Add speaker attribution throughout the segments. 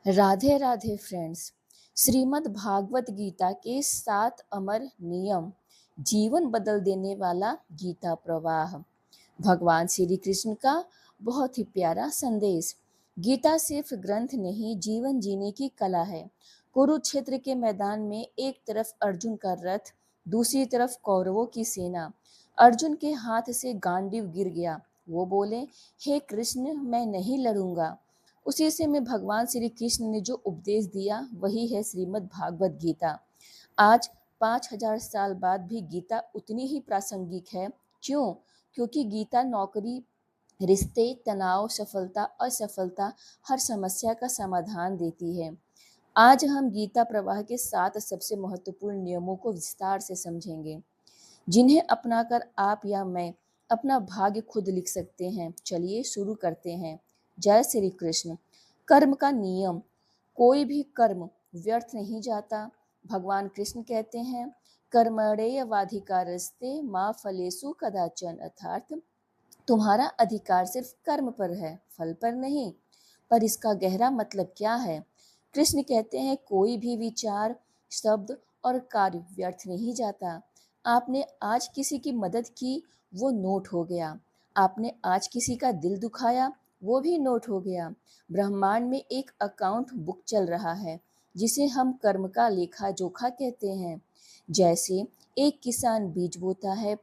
Speaker 1: Radhe Radhe friends. Shrimad Bhagavat Gita के 7 अमर नियम, जीवन बदल देने वाला गीता प्रवाह। भगवान श्री कृष्ण का बहुत ही प्यारा संदेश। गीता सिर्फ ग्रंथ नहीं, जीवन जीने की कला है। कुरुक्षेत्र के मैदान में एक तरफ अर्जुन का रथ, दूसरी तरफ कौरवों की सेना। अर्जुन के हाथ से गांडीव गिर गया। वो बोले, हे कृष्ण, मैं नहीं लड़ूंगा। उसी से में भगवान श्री कृष्ण ने जो उपदेश दिया वही है श्रीमद् भागवत गीता। आज 5000 साल बाद भी गीता उतनी ही प्रासंगिक है। क्यों? क्योंकि गीता नौकरी, रिश्ते, तनाव, सफलता असफलता, हर समस्या का समाधान देती है। आज हम गीता प्रवाह के 7 सबसे महत्वपूर्ण नियमों को विस्तार से समझेंगे, जिन्हें अपनाकर आप या मैं अपना भाग्य खुद लिख सकते हैं। चलिए शुरू करते हैं। जय श्री कृष्ण। कर्म का नियम। कोई भी कर्म व्यर्थ नहीं जाता। भगवान कृष्ण कहते हैं, कर्मण्येवाधिकारस्ते मा फलेषु कदाचन, अर्थात तुम्हारा अधिकार सिर्फ कर्म पर है, फल पर नहीं। पर इसका गहरा मतलब क्या है? कृष्ण कहते हैं, कोई भी विचार, शब्द और कार्य व्यर्थ नहीं जाता। आपने आज किसी की मदद की, वो नोट हो गया। आपने आज किसी का दिल दुखाया, वो भी नोट हो गया। ब्रह्मांड में एक अकाउंट बुक चल रहा है, जिसे हम कर्म का लेखा जोखा कहते हैं। जैसे एक किसान बीज बोता है,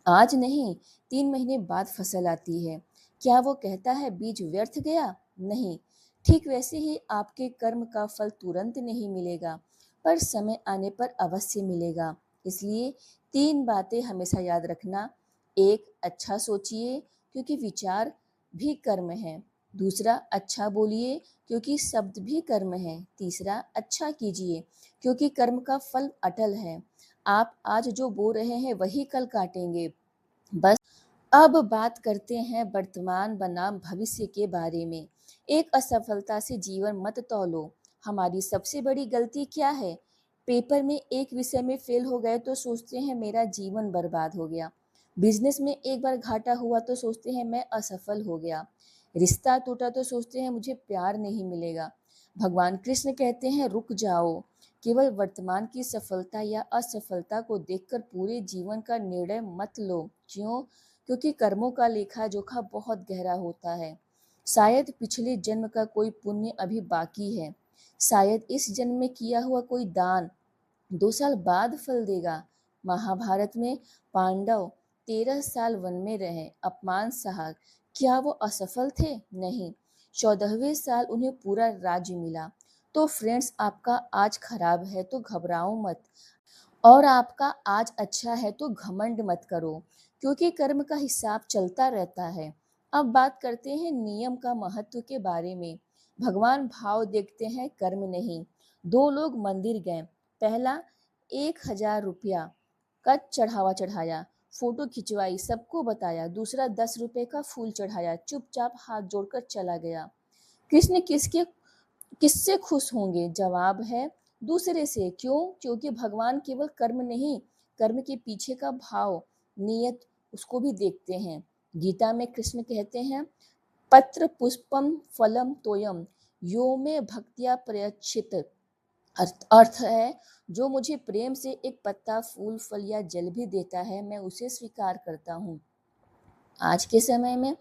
Speaker 1: आज नहीं, 3 महीने बाद फसल आती है। क्या वो कहता है बीज व्यर्थ गया? नहीं। ठीक वैसे ही आपके कर्म का फल तुरंत नहीं मिलेगा, पर समय आने पर अवश्य मिलेगा। इसलिए 3 बातें हमेशा याद रखना। एक, अच्छा सोचिए क्योंकि विचार भी कर्म है। दूसरा, अच्छा बोलिए क्योंकि शब्द भी कर्म है। तीसरा, अच्छा कीजिए क्योंकि कर्म का फल अटल है। आप आज जो बो रहे हैं वही कल काटेंगे। बस अब बात करते हैं वर्तमान बनाम भविष्य के बारे में। एक असफलता से जीवन मत तौलो। हमारी सबसे बड़ी गलती क्या है? पेपर में एक विषय में फेल हो गए तो सोचते हैं मेरा जीवन बर्बाद हो गया। बिजनेस में एक बार घाटा हुआ तो सोचते हैं मैं असफल हो गया। रिश्ता टूटा तो सोचते हैं मुझे प्यार नहीं मिलेगा। भगवान कृष्ण कहते हैं, रुक जाओ। केवल वर्तमान की सफलता या असफलता को देखकर पूरे जीवन का निर्णय मत लो। क्यों? क्योंकि कर्मों का लेखा जोखा बहुत गहरा होता है। शायद पिछले जन्म का कोई पुण्य अभी बाकी है। शायद इस जन्म में किया हुआ कोई दान 2 साल बाद फल देगा। महाभारत में पांडव 13 साल वन में रहे, अपमान सहा। क्या वो असफल थे? नहीं। 14वें साल उन्हें पूरा राज्य मिला। तो फ्रेंड्स, आपका आज खराब है तो घबराओ मत, और आपका आज अच्छा है तो घमंड मत करो, क्योंकि कर्म का हिसाब चलता रहता है। अब बात करते हैं नियम का महत्व के बारे में। भगवान भाव देखते हैं, कर्म नहीं। 2 लोग मंदिर गए। पहला 1000 रुपया का चढ़ावा चढ़ाया, फोटो खिंचवाई, सबको बताया। दूसरा 10 रुपए का फूल चढ़ाया, चुपचाप हाथ जोड़कर चला गया। कृष्ण किससे खुश होंगे? जवाब है दूसरे से। क्यों? क्योंकि भगवान केवल कर्म नहीं, कर्म के पीछे का भाव, नियत, उसको भी देखते हैं। गीता में कृष्ण कहते हैं, पत्र पुष्पम फलम तोयम यो में भक्तिया प्रयच्छित। अर्थ है, जो मुझे प्रेम से एक पत्ता, फूल, फल या जल भी देता है, मैं उसे स्वीकार करता हूँ। आज के समय में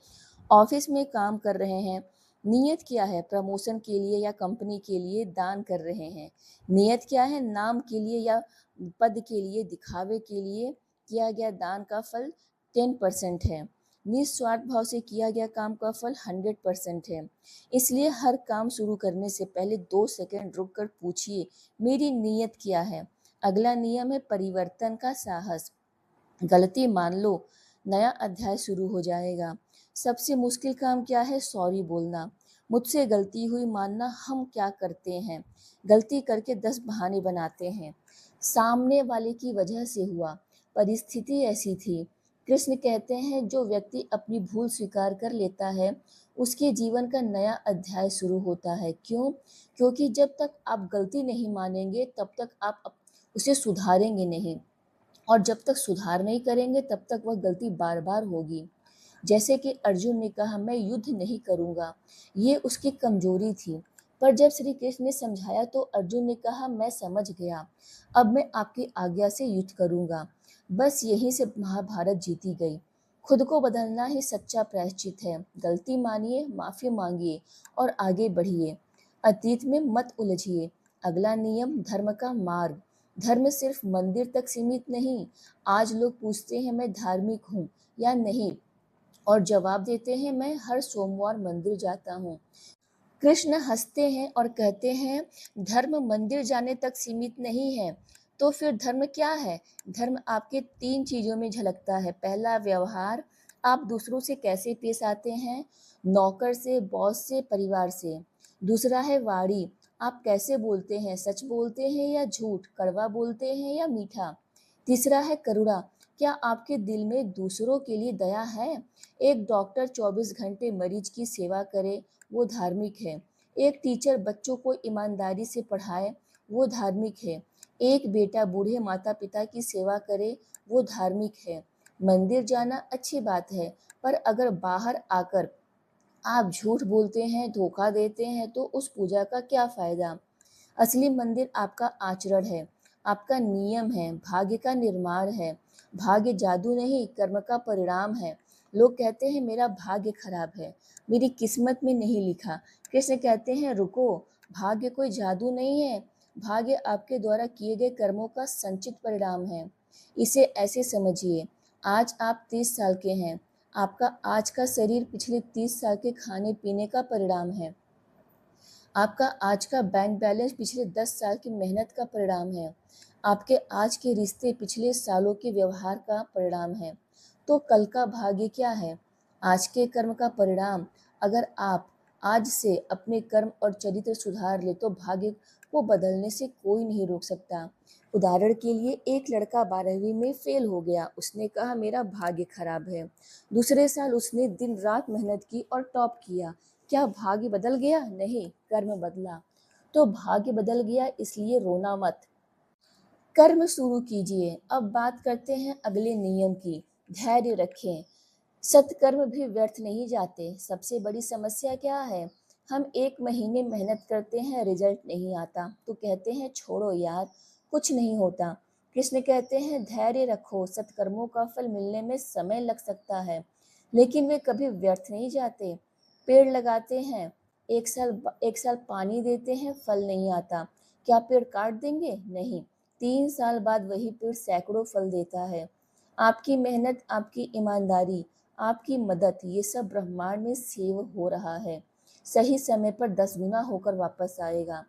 Speaker 1: ऑफिस में काम कर रहे हैं, नियत क्या है? प्रमोशन के लिए या कंपनी के लिए दान कर रहे हैं। नियत क्या है? नाम के लिए या पद के लिए, दिखावे के लिए किया गया दान का फल 10% है। निस्वार्थ भाव से किया गया काम का फल 100% है। इसलिए हर काम शुरू करने से पहले 2 सेकंड रुक कर पूछिए, मेरी नियत क्या है? अगला नियम है परिवर्तन का साहस। गलती मान लो, नया अध्याय शुरू हो जाएगा। सबसे मुश्किल काम क्या है? सॉरी बोलना। मुझसे गलती हुई मानना। हम क्या करते हैं? गलती करके 10 बहाने बनाते हैं। सामने वाले की वजह से हुआ, परिस्थिति ऐसी थी। कृष्ण कहते हैं, जो व्यक्ति अपनी भूल स्वीकार कर लेता है, उसके जीवन का नया अध्याय शुरू होता है। क्यों? क्योंकि जब तक आप गलती नहीं मानेंगे तब तक आप उसे सुधारेंगे नहीं, और जब तक सुधार नहीं करेंगे तब तक वह गलती बार बार होगी। जैसे कि अर्जुन ने कहा, मैं युद्ध नहीं करूंगा, ये उसकी कमजोरी थी। पर जब श्री कृष्ण ने समझाया तो अर्जुन ने कहा, मैं समझ गया, अब मैं आपकी आज्ञा से युद्ध करूंगा। बस यहीं से महाभारत जीती गई। खुद को बदलना ही सच्चा प्रायश्चित है। गलती मानिए, माफी मांगिए और आगे बढ़िए। अतीत में मत उलझिए। अगला नियम धर्म का मार्ग। धर्म सिर्फ मंदिर तक सीमित नहीं। आज लोग पूछते हैं, मैं धार्मिक हूँ या नहीं, और जवाब देते हैं, मैं हर सोमवार मंदिर जाता हूँ। कृष्ण हंसते हैं और कहते हैं, धर्म मंदिर जाने तक सीमित नहीं है। तो फिर धर्म क्या है? धर्म आपके 3 चीजों में झलकता है। पहला, व्यवहार। आप दूसरों से कैसे पेश आते हैं? नौकर से, बॉस से, परिवार से। दूसरा है वाणी। आप कैसे बोलते हैं? सच बोलते हैं या झूठ? कड़वा बोलते हैं या मीठा? तीसरा है करुणा। क्या आपके दिल में दूसरों के लिए दया है? एक डॉक्टर 24 घंटे मरीज की सेवा करे, वो धार्मिक है। एक टीचर बच्चों को ईमानदारी से पढ़ाए, वो धार्मिक है। एक बेटा बूढ़े माता पिता की सेवा करे, वो धार्मिक है। मंदिर जाना अच्छी बात है, पर अगर बाहर आकर आप झूठ बोलते हैं, धोखा देते हैं, तो उस पूजा का क्या फायदा? असली मंदिर आपका आचरण है, आपका नियम है, भाग्य का निर्माण है। भाग्य जादू नहीं, कर्म का परिणाम है। लोग कहते हैं, मेरा भाग्य खराब है, मेरी किस्मत में नहीं लिखा। कृष्ण कहते हैं, रुको, भाग्य कोई जादू नहीं है। भाग्य आपके द्वारा किए गए कर्मों का संचित परिणाम है। इसे ऐसे समझिए, आज आप 30 साल के हैं। आपका आज का शरीर पिछले 30 साल के खाने पीने का परिणाम है। आपका आज का बैंक बैलेंस पिछले 10 साल की मेहनत का परिणाम है। आपके आज के रिश्ते पिछले सालों के व्यवहार का परिणाम है। तो कल का भाग्य क्या है? आज के कर्म का परिणाम। अगर आप आज से अपने कर्म और चरित्र सुधार ले तो भाग्य को बदलने से कोई नहीं रोक सकता। उदाहरण के लिए, एक लड़का 12वीं में फेल हो गया। उसने कहा, मेरा भाग्य खराब है। दूसरे साल उसने दिन रात मेहनत की और टॉप किया। क्या भाग्य बदल गया? नहीं, कर्म बदला। तो भाग्य बदल गया, इसलिए रोना मत, कर्म शुरू कीजिए। अब बात करते हैं अगले नियम की। धैर्य रखें। सत्कर्म भी व्यर्थ नहीं जाते। सबसे बड़ी समस्या क्या है? हम 1 महीने मेहनत करते हैं, रिजल्ट नहीं आता, तो कहते हैं, छोड़ो यार, कुछ नहीं होता। कृष्ण कहते हैं, धैर्य रखो। सत्कर्मों का फल मिलने में समय लग सकता है, लेकिन वे कभी व्यर्थ नहीं जाते। पेड़ लगाते हैं, एक साल पानी देते हैं, फल नहीं आता। क्या पेड़ काट देंगे? नहीं। 3 साल बाद वही पेड़ सैकड़ों फल देता है। आपकी मेहनत, आपकी ईमानदारी, आपकी मदद, ये सब ब्रह्मांड में सेव हो रहा है। सही समय पर 10 गुना होकर वापस आएगा।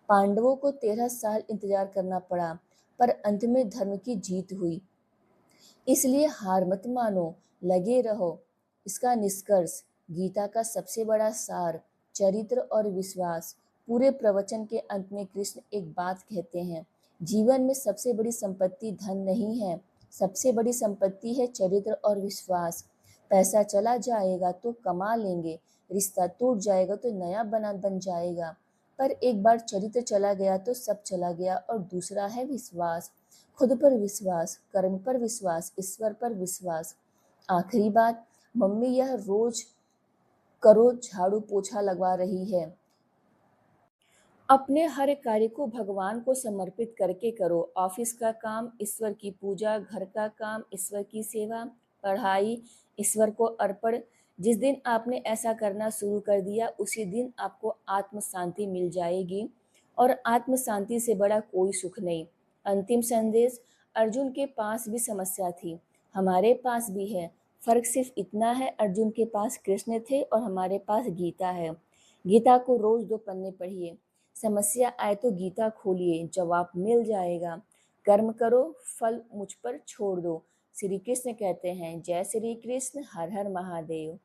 Speaker 1: पांडवों को 13 साल इंतजार करना पड़ा, पर अंत में धर्म की जीत हुई। इसलिए हार मत मानो, लगे रहो। इसका निष्कर्ष, गीता का सबसे बड़ा सार, चरित्र और विश्वास। पूरे प्रवचन के अंत में कृष्ण एक बात कहते हैं, जीवन में सबसे बड़ी संपत्ति धन नहीं है, सबसे बड़ी संपत्ति है चरित्र और विश्वास। पैसा चला जाएगा तो कमा लेंगे, रिश्ता टूट जाएगा तो नया बन जाएगा, पर एक बार चरित्र चला गया तो सब चला गया। और दूसरा है विश्वास। खुद पर विश्वास, कर्म पर विश्वास, ईश्वर पर विश्वास। आखिरी बात, मम्मी यह रोज करो, झाड़ू पोछा लगवा रही है। अपने हर कार्य को भगवान को समर्पित करके करो। ऑफिस का काम ईश्वर की पूजा, घर का काम ईश्वर की सेवा, पढ़ाई ईश्वर को अर्पण। जिस दिन आपने ऐसा करना शुरू कर दिया, उसी दिन आपको आत्म शांति मिल जाएगी, और आत्म शांति से बड़ा कोई सुख नहीं। अंतिम संदेश, अर्जुन के पास भी समस्या थी, हमारे पास भी है। फर्क सिर्फ इतना है, अर्जुन के पास कृष्ण थे और हमारे पास गीता है। गीता को रोज 2 पन्ने पढ़िए। समस्या आए तो गीता खोलिए, जवाब मिल जाएगा। कर्म करो, फल मुझ पर छोड़ दो। श्री कृष्ण कहते हैं, जय श्री कृष्ण, हर हर महादेव।